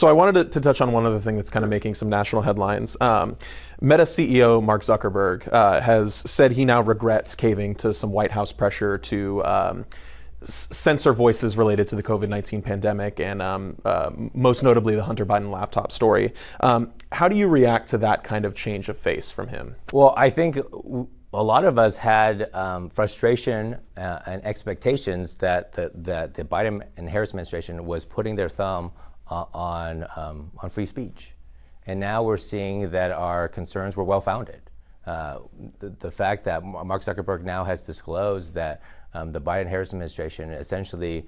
So I wanted to touch on one other thing that's kind of making some national headlines. Meta CEO Mark Zuckerberg has said he now regrets caving to some White House pressure to censor voices related to the COVID-19 pandemic and most notably the Hunter Biden laptop story. How do you react to that kind of change of face from him? Well, I think a lot of us had frustration and expectations that the Biden and Harris administration was putting their thumb on free speech. And now we're seeing that our concerns were well-founded. The fact that Mark Zuckerberg now has disclosed that the Biden-Harris administration essentially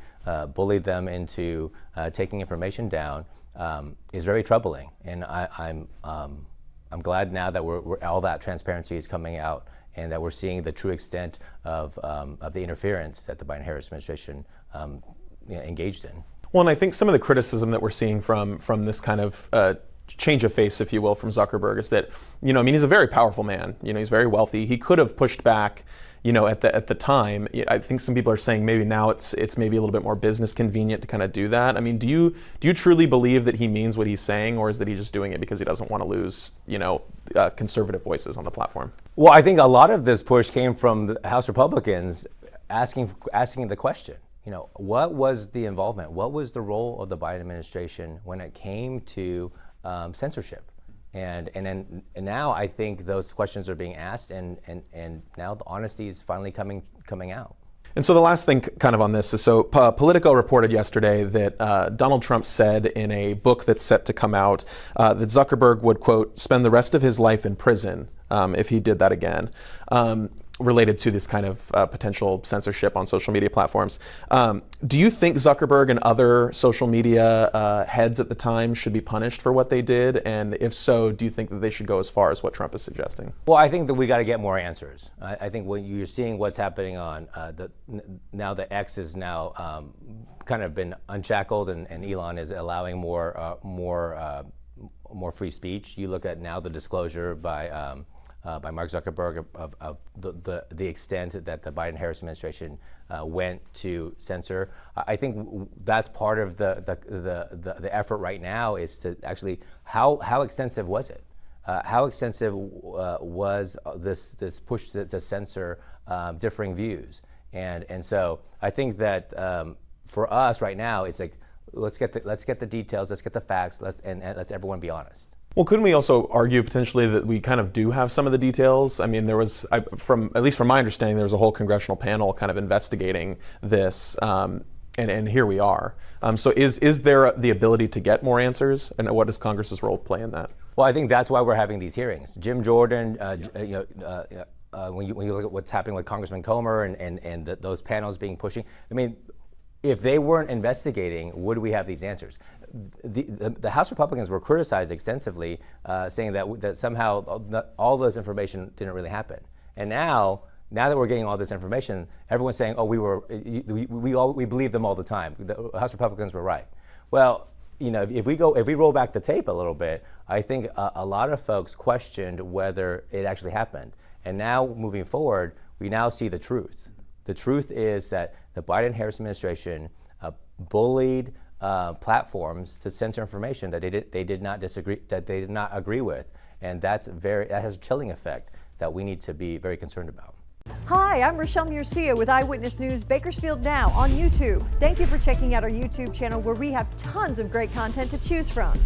bullied them into taking information down is very troubling. And I'm glad now that all that transparency is coming out and that we're seeing the true extent of the interference that the Biden-Harris administration engaged in. Well, and I think some of the criticism that we're seeing from this kind of change of face, if you will, from Zuckerberg is that, he's a very powerful man. He's very wealthy. He could have pushed back, at the time. I think some people are saying maybe now it's maybe a little bit more business convenient to kind of do that. I mean, do you truly believe that he means what he's saying, or is that he just doing it because he doesn't want to lose, conservative voices on the platform? Well, I think a lot of this push came from the House Republicans asking the question. What was the involvement? What was the role of the Biden administration when it came to censorship? And now I think those questions are being asked, and now the honesty is finally coming out. And so the last thing kind of on this is, so Politico reported yesterday that Donald Trump said in a book that's set to come out that Zuckerberg would, quote, spend the rest of his life in prison if he did that again, related to this kind of potential censorship on social media platforms. Do you think Zuckerberg and other social media heads at the time should be punished for what they did? And if so, do you think that they should go as far as what Trump is suggesting? Well, I think that we got to get more answers. I think when you're seeing what's happening on now the X is now kind of been unshackled, and Elon is allowing more free speech. You look at now the disclosure by Mark Zuckerberg of the extent that the Biden-Harris administration went to censor. I think that's part of the effort right now is to actually how extensive was it? How extensive was this push to censor differing views? And so I think that for us right now, it's like let's get the details, let's get the facts, and let's everyone be honest. Well, couldn't we also argue potentially that we kind of do have some of the details? I mean, there was, at least from my understanding, there was a whole congressional panel kind of investigating this, and here we are. So is there the ability to get more answers, and what does Congress's role play in that? Well, I think that's why we're having these hearings. Jim Jordan, when you look at what's happening with Congressman Comer and those panels being pushing, I mean, if they weren't investigating, would we have these answers? The House Republicans were criticized extensively, saying that somehow all this information didn't really happen. And now that we're getting all this information, everyone's saying, "Oh, we believe them all the time. The House Republicans were right." Well, if we roll back the tape a little bit, I think a lot of folks questioned whether it actually happened. And now moving forward, we now see the truth. The truth is that the Biden-Harris administration bullied platforms to censor information that they did not agree with, and that has a chilling effect that we need to be very concerned about. Hi, I'm Rochelle Murcia with Eyewitness News Bakersfield Now on YouTube. Thank you for checking out our YouTube channel, where we have tons of great content to choose from.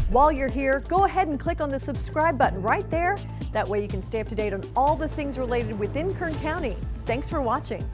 While you're here, go ahead and click on the subscribe button right there. That way you can stay up to date on all the things related within Kern County. Thanks for watching.